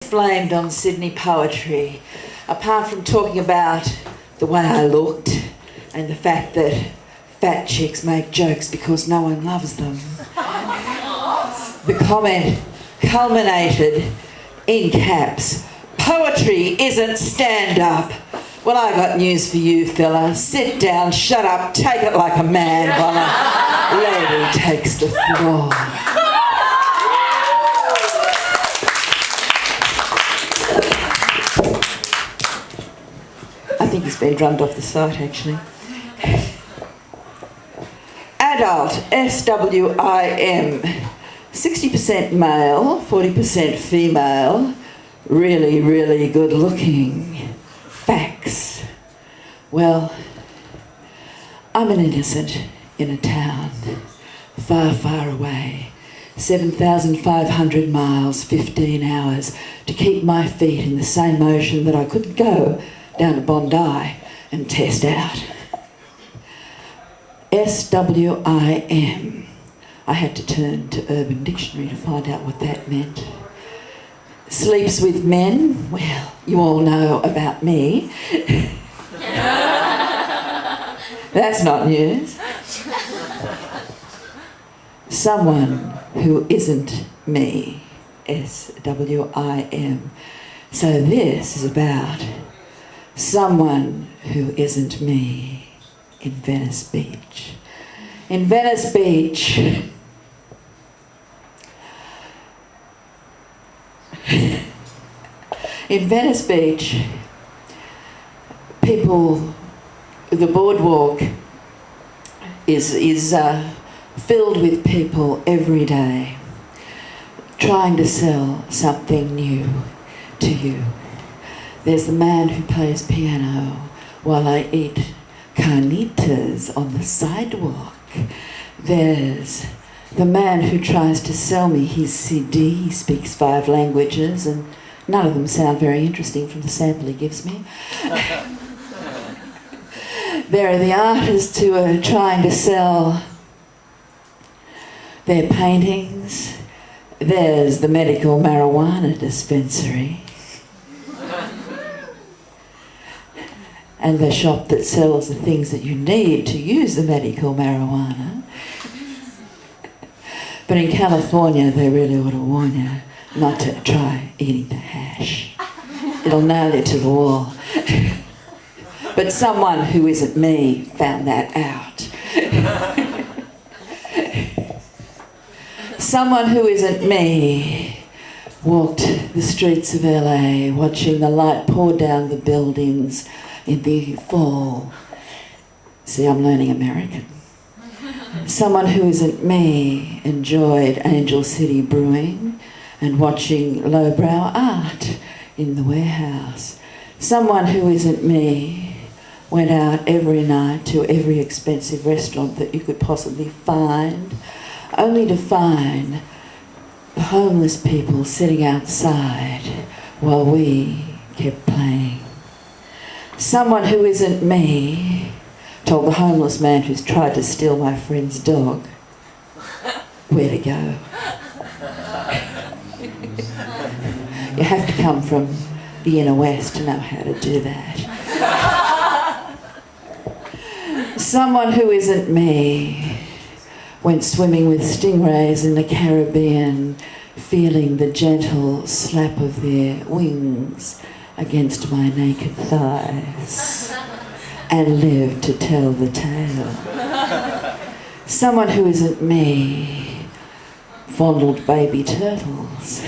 Flamed on Sydney poetry, apart from talking about the way I looked and the fact that fat chicks make jokes because no one loves them. The comment culminated in caps, "Poetry isn't stand-up." Well, I got news for you, fella. Sit down, shut up, take it like a man while a lady takes the floor. I think he's been drummed off the site, actually. Adult, SWIM, 60% male, 40% female, really, really good looking. Facts. Well, I'm an innocent in a town far, far away. 7,500 miles, 15 hours to keep my feet in the same motion that I couldn't go down to Bondi and test out. SWIM. I had to turn to Urban Dictionary to find out what that meant. Sleeps with men. Well, you all know about me. That's not news. Someone who isn't me. SWIM. So this is about someone who isn't me in Venice Beach. In Venice Beach, in Venice Beach, people, the boardwalk is filled with people every day trying to sell something new to you. There's the man who plays piano while I eat carnitas on the sidewalk. There's the man who tries to sell me his CD. He speaks 5 languages and none of them sound very interesting from the sample he gives me. There are the artists who are trying to sell their paintings. There's the medical marijuana dispensary. And the shop that sells the things that you need to use the medical marijuana. But in California, they really ought to warn you not to try eating the hash. It'll nail you to the wall. But someone who isn't me found that out. Someone who isn't me walked the streets of LA watching the light pour down the buildings in the fall. See, I'm learning American. Someone who isn't me enjoyed Angel City brewing and watching lowbrow art in the warehouse. Someone who isn't me went out every night to every expensive restaurant that you could possibly find, only to find the homeless people sitting outside while we kept playing. Someone who isn't me told the homeless man who's tried to steal my friend's dog where to go. You have to come from the inner west to know how to do that. Someone who isn't me went swimming with stingrays in the Caribbean, feeling the gentle slap of their wings against my naked thighs, and lived to tell the tale. Someone who isn't me fondled baby turtles.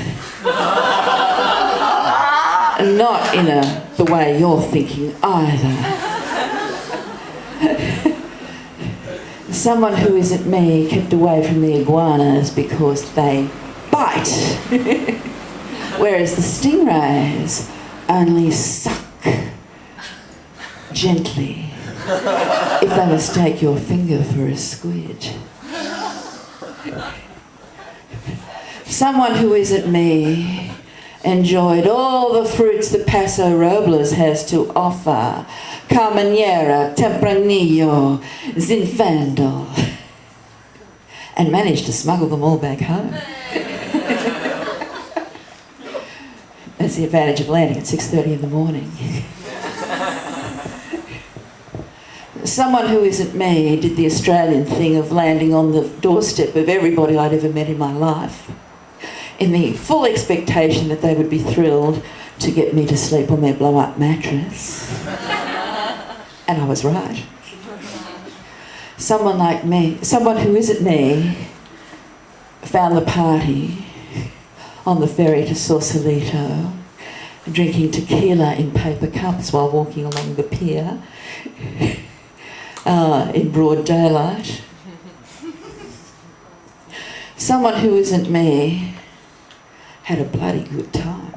Not in the way you're thinking either. Someone who isn't me kept away from the iguanas because they bite. Whereas the stingrays only suck gently if they mistake your finger for a squid. Someone who isn't me enjoyed all the fruits that Paso Robles has to offer. Carmenera, Tempranillo, Zinfandel. And managed to smuggle them all back home. has the advantage of landing at 6:30 in the morning. Someone who isn't me did the Australian thing of landing on the doorstep of everybody I'd ever met in my life, in the full expectation that they would be thrilled to get me to sleep on their blow-up mattress. And I was right. Someone like me, someone who isn't me, found the party on the ferry to Sausalito, drinking tequila in paper cups while walking along the pier in broad daylight. Someone who isn't me had a bloody good time.